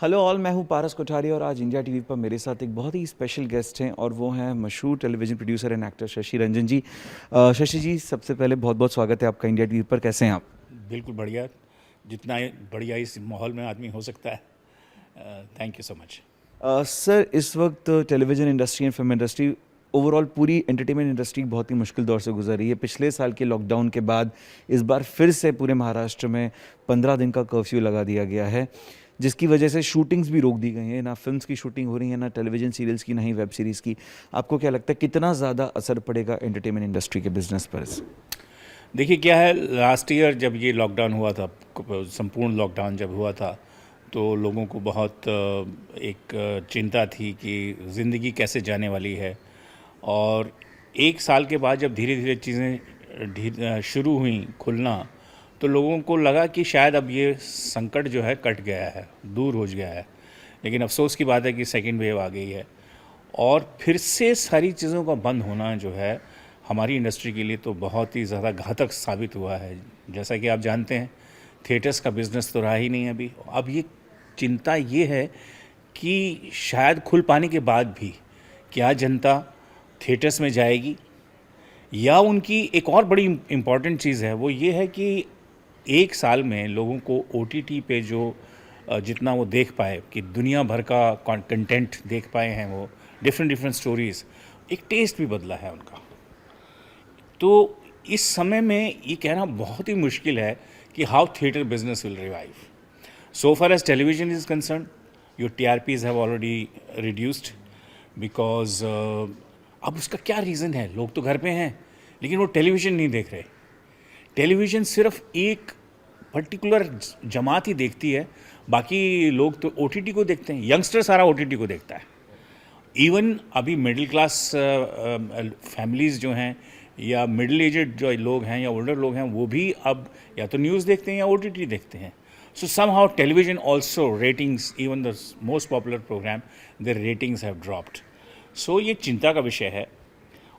Hello all, मैं हूं पारस कोठारी और आज इंडिया टीवी पर मेरे साथ एक बहुत ही स्पेशल गेस्ट हैं और वो हैं मशहूर television producer and actor Shashi Ranjan ji. Shashi ji, सबसे पहले बहुत बहुत स्वागत है आपका इंडिया टीवी पर। कैसे हैं आप? बिल्कुल बढ़िया। जितना बढ़िया इस माहौल में आदमी हो सकता है। Thank you so much. Sir, इस वक्त television industry and film industry overall पूरी एंटरटेनमेंट इंडस्ट्री बहुत ही मुश्किल दौर से गुजर रही है। पिछले साल के लॉकडाउन के बाद इस बार फिर से पूरे महाराष्ट्र में 15 दिन का कर्फ्यू लगा दिया गया है, जिसकी वजह से शूटिंग्स भी रोक दी गई हैं। ना फिल्म्स की शूटिंग हो रही है, ना टेलीविज़न सीरियल्स की, ना ही वेब सीरीज़ की। आपको क्या लगता है कितना ज़्यादा असर पड़ेगा एंटरटेनमेंट इंडस्ट्री के बिजनेस पर? देखिए क्या है, लास्ट ईयर जब ये लॉकडाउन हुआ था, संपूर्ण लॉकडाउन जब हुआ था, तो लोगों को बहुत एक चिंता थी कि ज़िंदगी कैसे जाने वाली है। और एक साल के बाद जब धीरे धीरे चीज़ें शुरू हुई खुलना, तो लोगों को लगा कि शायद अब ये संकट जो है कट गया है, दूर हो गया है। लेकिन अफसोस की बात है कि सेकेंड वेव आ गई है और फिर से सारी चीज़ों का बंद होना जो है हमारी इंडस्ट्री के लिए तो बहुत ही ज़्यादा घातक साबित हुआ है। जैसा कि आप जानते हैं, थिएटर्स का बिज़नेस तो रहा ही नहीं अभी। अब ये चिंता ये है कि शायद खुल पाने के बाद भी क्या जनता थिएटर्स में जाएगी, या उनकी एक और बड़ी इम्पॉर्टेंट चीज़ है वो ये है कि एक साल में लोगों को ओटीटी पे जो जितना वो देख पाए, कि दुनिया भर का कंटेंट देख पाए हैं, वो डिफरेंट डिफरेंट स्टोरीज़, एक टेस्ट भी बदला है उनका। तो इस समय में ये कहना बहुत ही मुश्किल है कि how theatre business will revive. So far as television is concerned, your TRPs have already reduced because अब उसका क्या रीज़न है? लोग तो घर पे हैं लेकिन वो टेलीविज़न नहीं देख रहे। टेलीविज़न सिर्फ एक पर्टिकुलर जमात ही देखती है, बाकी लोग तो ओटीटी को देखते हैं। यंगस्टर सारा ओटीटी को देखता है। इवन अभी मिडिल क्लास फैमिलीज़ जो हैं, या मिडिल एजड जो लोग हैं, या ओल्डर लोग हैं, वो भी अब या तो न्यूज़ देखते हैं या ओटीटी देखते हैं। So somehow television also ratings, even the most popular programme, their ratings have dropped. So ये चिंता का विषय है।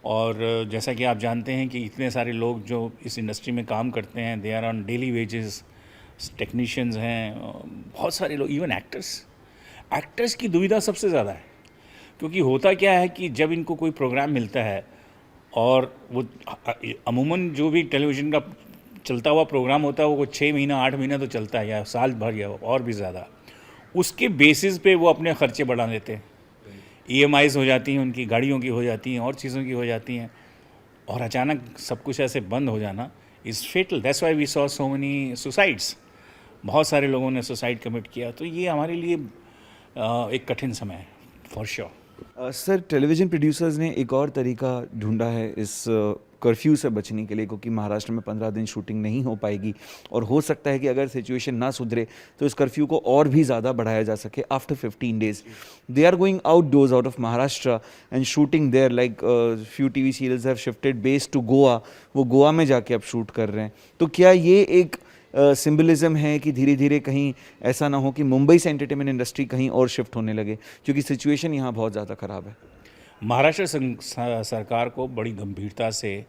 और जैसा कि आप जानते हैं कि इतने सारे लोग जो इस इंडस्ट्री में काम करते हैं, they are on daily wages. Technicians हैं, बहुत सारे लोग, इवन एक्टर्स की दुविधा सबसे ज़्यादा है। क्योंकि होता क्या है कि जब इनको कोई प्रोग्राम मिलता है, और वो अमूमन जो भी टेलीविज़न का चलता हुआ प्रोग्राम होता है वो 6 महीना 8 महीना तो चलता है, या साल भर, या और भी ज़्यादा, उसके बेसिस पे वो अपने खर्चे बढ़ा लेते हैं। ईएमआईज़ हो जाती हैं, उनकी गाड़ियों की हो जाती हैं, और चीज़ों की हो जाती हैं, और अचानक सब कुछ ऐसे बंद हो जाना is fatal. That's why we saw so many suicides. बहुत सारे लोगों ने सुसाइड कमिट किया। तो ये हमारे लिए एक कठिन समय है, for sure. Sir, television producers ने एक और तरीका ढूंढा है इस कर्फ्यू से बचने के लिए, क्योंकि महाराष्ट्र में 15 दिन शूटिंग नहीं हो पाएगी और हो सकता है कि अगर सिचुएशन ना सुधरे तो इस कर्फ्यू को और भी ज़्यादा बढ़ाया जा सके। After 15 days they are going outdoors out of Maharashtra and shooting there, like few TV serials have shifted base to Goa. वो गोवा में जाके अब शूट कर रहे हैं। तो क्या ये एक सिंबलिज्म है कि धीरे धीरे कहीं ऐसा ना हो कि मुंबई से एंटरटेनमेंट इंडस्ट्री कहीं और शिफ्ट होने लगे, क्योंकि सिचुएशन यहाँ बहुत ज़्यादा ख़राब है? महाराष्ट्र सरकार को बड़ी गंभीरता से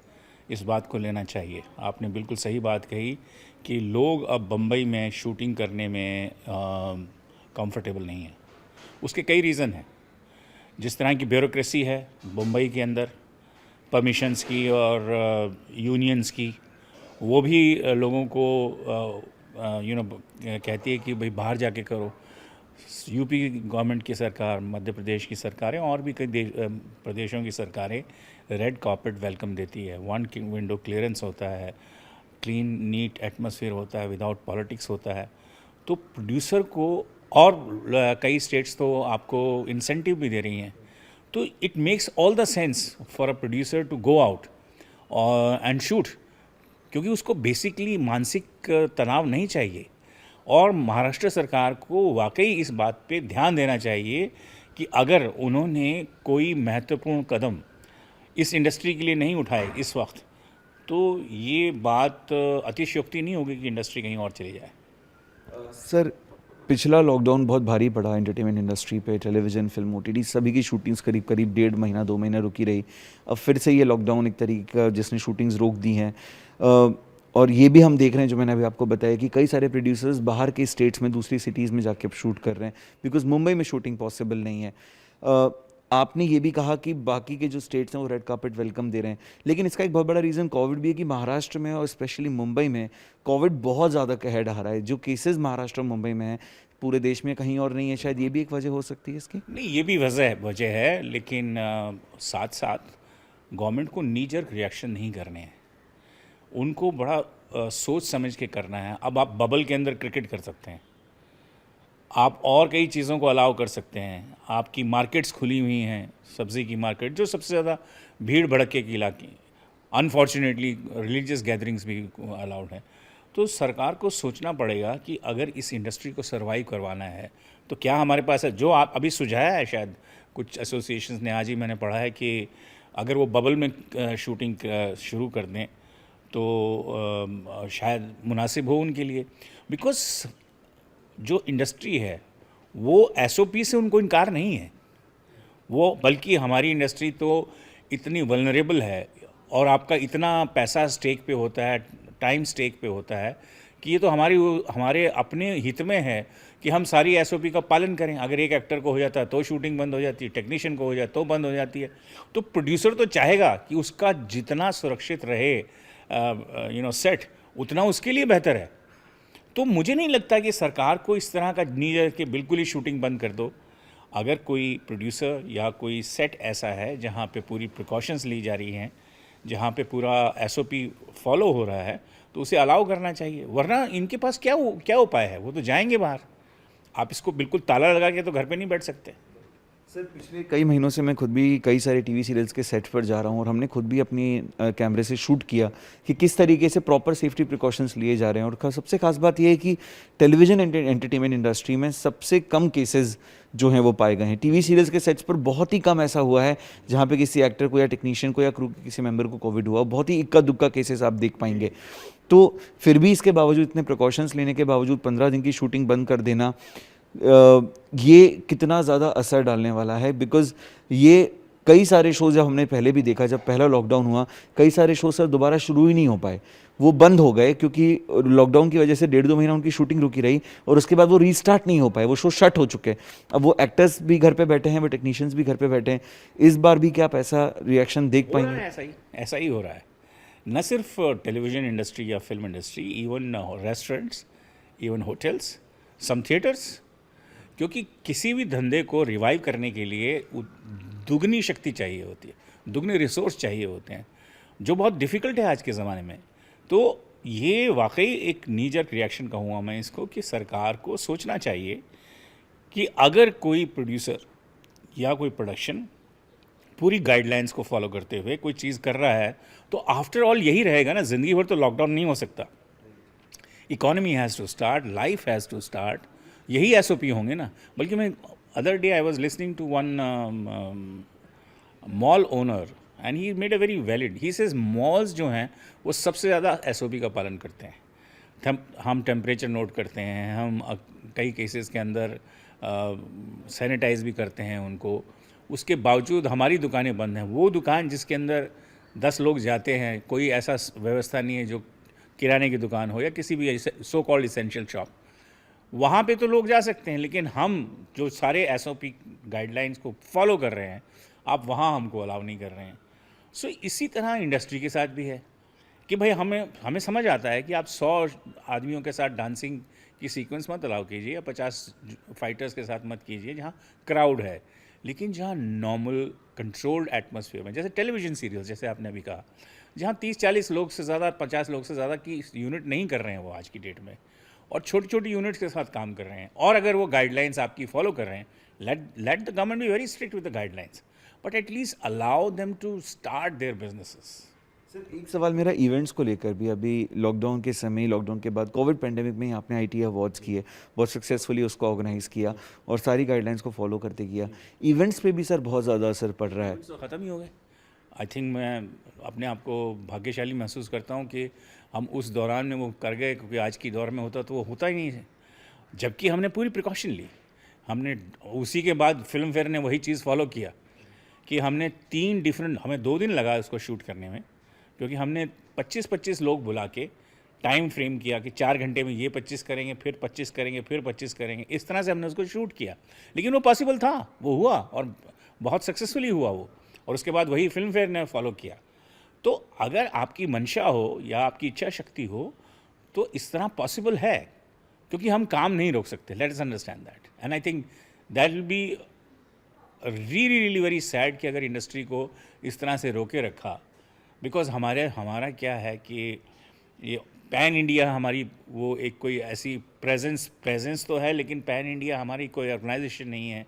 इस बात को लेना चाहिए। आपने बिल्कुल सही बात कही कि लोग अब बम्बई में शूटिंग करने में कंफर्टेबल नहीं हैं। उसके कई रीज़न हैं। जिस तरह की ब्यूरोक्रेसी है बम्बई के अंदर, परमिशंस की और यूनियंस की, वो भी लोगों को कहती है कि भाई बाहर जाके करो। यूपी गवर्नमेंट की सरकार, मध्य प्रदेश की सरकारें, और भी कई प्रदेशों की सरकारें रेड कार्पेट वेलकम देती है। वन विंडो क्लियरेंस होता है, क्लीन नीट एटमॉस्फेयर होता है, विदाउट पॉलिटिक्स होता है। तो प्रोड्यूसर को, और कई स्टेट्स तो आपको इंसेंटिव भी दे रही हैं। तो it makes all the sense for a producer to go out and shoot, क्योंकि उसको बेसिकली मानसिक तनाव नहीं चाहिए। और महाराष्ट्र सरकार को वाकई इस बात पे ध्यान देना चाहिए कि अगर उन्होंने कोई महत्वपूर्ण कदम इस इंडस्ट्री के लिए नहीं उठाए इस वक्त, तो ये बात अतिशयोक्ति नहीं होगी कि इंडस्ट्री कहीं और चली जाए। सर, पिछला लॉकडाउन बहुत भारी पड़ा एंटरटेनमेंट इंडस्ट्री पे। टेलीविज़न, फिल्म, ओटीटी सभी की शूटिंग्स करीब करीब 1.5 महीना 2 महीने रुकी रही। अब फिर से ये लॉकडाउन एक तरीके का जिसने शूटिंग्स रोक दी हैं। और ये भी हम देख रहे हैं, जो मैंने अभी आपको बताया, कि कई सारे प्रोड्यूसर्स बाहर के स्टेट्स में, दूसरी सिटीज़ में जाके शूट कर रहे हैं, बिकॉज मुंबई में शूटिंग पॉसिबल नहीं है। आपने ये भी कहा कि बाकी के जो स्टेट्स हैं वो रेड कार्पेट वेलकम दे रहे हैं, लेकिन इसका एक बहुत बड़ा रीज़न कोविड भी है कि महाराष्ट्र में और स्पेशली मुंबई में कोविड बहुत ज़्यादा कहर ढा रहा है। जो केसेस महाराष्ट्र और मुंबई में हैं, पूरे देश में कहीं और नहीं है। शायद ये भी एक वजह हो सकती है इसकी। नहीं, ये भी वजह है, लेकिन साथ साथ गवर्नमेंट को नी जर्क रिएक्शन नहीं करने हैं, उनको बड़ा सोच समझ के करना है। अब आप बबल के अंदर क्रिकेट कर सकते हैं, आप और कई चीज़ों को अलाउ कर सकते हैं, आपकी मार्केट्स खुली हुई हैं, सब्ज़ी की मार्केट जो सबसे ज़्यादा भीड़ भड़के की इलाके, अनफॉर्चुनेटली रिलीजियस गैदरिंग्स भी अलाउड हैं। तो सरकार को सोचना पड़ेगा कि अगर इस इंडस्ट्री को सर्वाइव करवाना है तो क्या हमारे पास है। जो आप अभी सुझाया है, शायद कुछ एसोसिएशंस ने, आज ही मैंने पढ़ा है कि अगर वो बबल में शूटिंग शुरू कर दें तो शायद मुनासिब हो उनके लिए, बिकॉज जो इंडस्ट्री है वो एसओपी से उनको इनकार नहीं है, वो बल्कि हमारी इंडस्ट्री तो इतनी वल्नरेबल है और आपका इतना पैसा स्टेक पे होता है, टाइम स्टेक पे होता है कि ये तो हमारे अपने हित में है कि हम सारी एसओपी का पालन करें। अगर एक एक्टर को हो जाता है तो शूटिंग बंद हो जाती है, टेक्नीशियन को हो जाए तो बंद हो जाती है। तो प्रोड्यूसर तो चाहेगा कि उसका जितना सुरक्षित रहे सेट, उतना उसके लिए बेहतर है। तो मुझे नहीं लगता कि सरकार को इस तरह का नीड कि बिल्कुल ही शूटिंग बंद कर दो। अगर कोई प्रोड्यूसर या कोई सेट ऐसा है जहाँ पे पूरी प्रिकॉशंस ली जा रही हैं, जहाँ पे पूरा एसओपी फॉलो हो रहा है, तो उसे अलाउ करना चाहिए। वरना इनके पास क्या उपाय है, वो तो जाएंगे बाहर। आप इसको बिल्कुल ताला लगा के तो घर पे नहीं बैठ सकते। सर, पिछले कई महीनों से मैं खुद भी कई सारे टीवी सीरियल्स के सेट पर जा रहा हूँ और हमने खुद भी अपनी कैमरे से शूट किया कि किस तरीके से प्रॉपर सेफ्टी प्रिकॉशंस लिए जा रहे हैं। और सबसे खास बात यह है कि टेलीविज़न एंटरटेनमेंट इंडस्ट्री में सबसे कम केसेस जो हैं वो पाए गए हैं। टीवी सीरियल्स के सेट्स पर बहुत ही कम ऐसा हुआ है जहाँ पे किसी एक्टर को या टेक्नीशियन को या क्रू के किसी मेंबर को कोविड हुआ। बहुत ही इक्का दुक्का केसेस आप देख पाएंगे। तो फिर भी इसके बावजूद, इतने प्रिकॉशंस लेने के बावजूद 15 दिन की शूटिंग बंद कर देना, ये कितना ज़्यादा असर डालने वाला है। बिकॉज ये कई सारे शोज़, जब हमने पहले भी देखा, जब पहला लॉकडाउन हुआ, कई सारे शो सर दोबारा शुरू ही नहीं हो पाए, वो बंद हो गए क्योंकि लॉकडाउन की वजह से 1.5-2 महीना उनकी शूटिंग रुकी रही और उसके बाद वो रीस्टार्ट नहीं हो पाए, वो शो शट हो चुके। अब वो एक्टर्स भी घर पे बैठे हैं, वो टेक्नीशियंस भी घर पे बैठे हैं। इस बार भी क्या आप ऐसा रिएक्शन देख पाएंगे? ऐसा ही हो रहा है। न सिर्फ टेलीविज़न इंडस्ट्री या film industry, even restaurants, even hotels, some theatres, क्योंकि किसी भी धंधे को रिवाइव करने के लिए दुगनी शक्ति चाहिए होती है, दुगने रिसोर्स चाहिए होते हैं, जो बहुत डिफ़िकल्ट है आज के ज़माने में। तो ये वाकई एक नी जर्क रिएक्शन कहूँगा मैं इसको, कि सरकार को सोचना चाहिए कि अगर कोई प्रोड्यूसर या कोई प्रोडक्शन पूरी गाइडलाइंस को फॉलो करते हुए कोई चीज़ कर रहा है, तो आफ्टर ऑल यही रहेगा ना, ज़िंदगी भर तो लॉकडाउन नहीं हो सकता। Economy has to start, life has to start, यही एसओपी होंगे ना। बल्कि मैं other day I was listening to one mall owner and he made a very valid, he says malls जो हैं वो सबसे ज़्यादा एसओपी का पालन करते हैं। हम टेम्परेचर नोट करते हैं, हम कई केसेस के अंदर सैनिटाइज भी करते हैं उनको। उसके बावजूद हमारी दुकानें बंद हैं। वो दुकान जिसके अंदर 10 लोग जाते हैं, कोई ऐसा व्यवस्था नहीं है, जो किराने की दुकान हो या किसी भी सो कॉल्ड इसेंशियल शॉप, वहाँ पे तो लोग जा सकते हैं। लेकिन हम जो सारे एसओपी गाइडलाइंस को फॉलो कर रहे हैं, आप वहाँ हमको अलाउ नहीं कर रहे हैं। सो इसी तरह इंडस्ट्री के साथ भी है कि भाई हमें समझ आता है कि आप 100 आदमियों के साथ डांसिंग की सीक्वेंस मत अलाउ कीजिए या 50 फाइटर्स के साथ मत कीजिए जहाँ क्राउड है। लेकिन जहाँ नॉर्मल कंट्रोल्ड एटमॉस्फेयर में, जैसे टेलीविज़न सीरियल, जैसे आपने अभी कहा, जहाँ 30-40 लोग से ज़्यादा, 50 लोग से ज़्यादा की यूनिट नहीं कर रहे हैं वो आज की डेट में, और छोटी छोटी यूनिट्स के साथ काम कर रहे हैं, और अगर वो गाइडलाइंस आपकी फॉलो कर रहे हैं, let the government be very strict with the guidelines, but at least allow them to start their businesses. Sir, एक सवाल मेरा इवेंट्स को लेकर भी। अभी लॉकडाउन के समय, लॉकडाउन के बाद, कोविड पेंडेमिक में ही आपने आईटी अवार्ड्स किए, बहुत सक्सेसफुली उसको ऑर्गेनाइज किया और सारी गाइडलाइंस को फॉलो करते किया। इवेंट्स पे भी सर बहुत ज़्यादा असर पड़ रहा है। तो ख़त्म ही हो गए। आई थिंक मैं अपने आप को भाग्यशाली महसूस करता हूँ कि हम उस दौरान में वो कर गए, क्योंकि आज की दौर में होता तो वो होता ही नहीं है। जबकि हमने पूरी प्रिकॉशन ली। हमने उसी के बाद फिल्म फेयर ने वही चीज़ फॉलो किया कि हमने हमें 2 दिन लगा उसको शूट करने में, क्योंकि हमने 25-25 लोग बुला के टाइम फ्रेम किया कि 4 घंटे में ये 25 करेंगे, फिर 25 करेंगे, फिर 25 करेंगे, इस तरह से हमने उसको शूट किया। लेकिन वो पॉसिबल था, वो हुआ और बहुत सक्सेसफुली हुआ वो, और उसके बाद वही फिल्म फेयर ने फॉलो किया। तो अगर आपकी मंशा हो या आपकी इच्छा शक्ति हो तो इस तरह पॉसिबल है, क्योंकि हम काम नहीं रोक सकते। Let us understand that, and I think that will be really really very sad कि अगर इंडस्ट्री को इस तरह से रोके रखा। बिकॉज हमारा क्या है कि ये पैन इंडिया हमारी वो एक कोई ऐसी प्रेजेंस तो है, लेकिन पैन इंडिया हमारी कोई ऑर्गेनाइजेशन नहीं है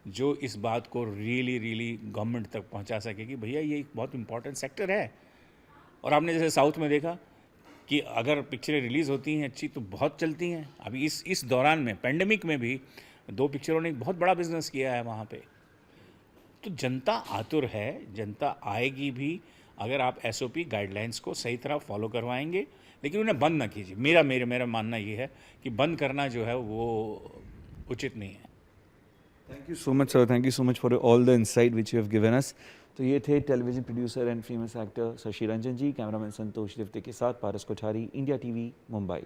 जो इस बात को रियली गवर्नमेंट तक पहुंचा सके कि भैया ये एक बहुत इंपॉर्टेंट सेक्टर है। और आपने जैसे साउथ में देखा कि अगर पिक्चरें रिलीज़ होती हैं अच्छी तो बहुत चलती हैं। अभी इस दौरान में पेंडेमिक में भी 2 पिक्चरों ने बहुत बड़ा बिजनेस किया है वहाँ पे। तो जनता आतुर है, जनता आएगी भी अगर आप एसओपी गाइडलाइंस को सही तरह फॉलो करवाएंगे, लेकिन उन्हें बंद ना कीजिए। मेरा मानना ये है कि बंद करना जो है वो उचित नहीं है। Thank you so much sir, thank you so much for all the insight which you have given us. तो ये थे television producer and famous actor Shashi Ranjan ji. Cameraman Santosh Devte के साथ पारस कोठारी, इंडिया टीवी, मुंबई।